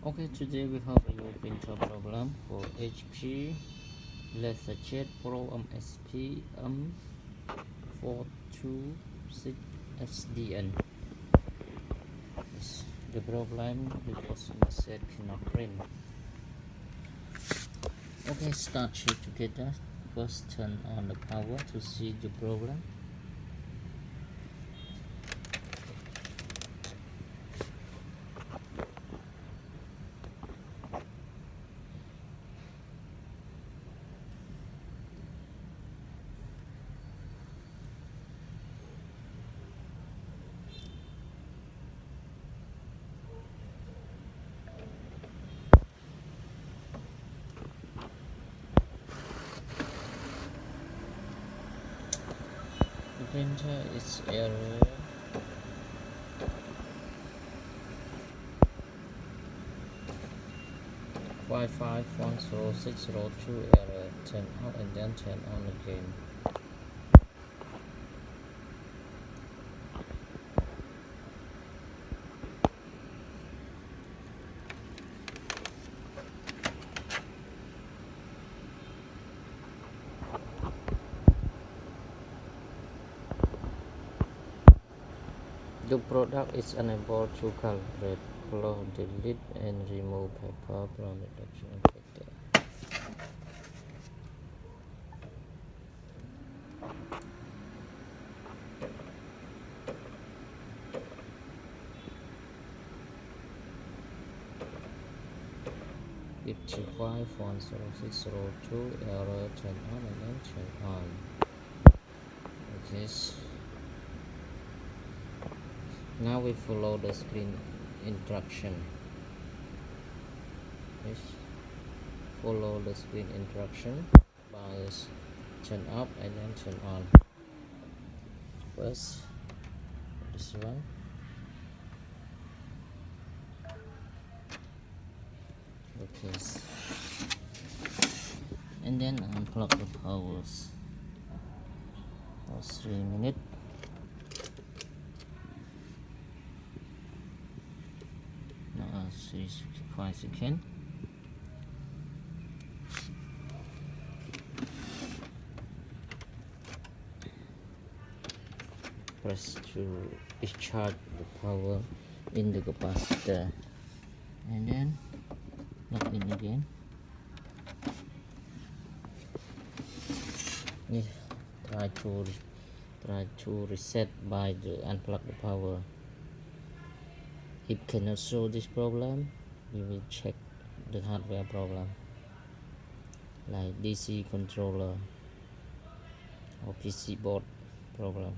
Okay, today we have a new printer problem for HP LaserJet Pro MFP M426fdn. The problem because my set cannot print. Okay, start it together. First turn on the power to see the problem. The printer is error. Wi-Fi 10602 error. Turn out and then turn on again. The product is unable to calibrate. Close, delete, and remove paper from the document folder. It's 10602 error. Turn on and then turn on. Okay. Now we follow the screen instruction. Yes. Follow the screen instruction by turn up and then turn on. First, this one. Okay. And then unplug the powers for 3 minutes. Now 5 seconds. Press to discharge the power in the capacitor and then plug in again. Yes, try to reset by the unplug the power. If cannot solve this problem, we will check the hardware problem like DC controller or PC board problem.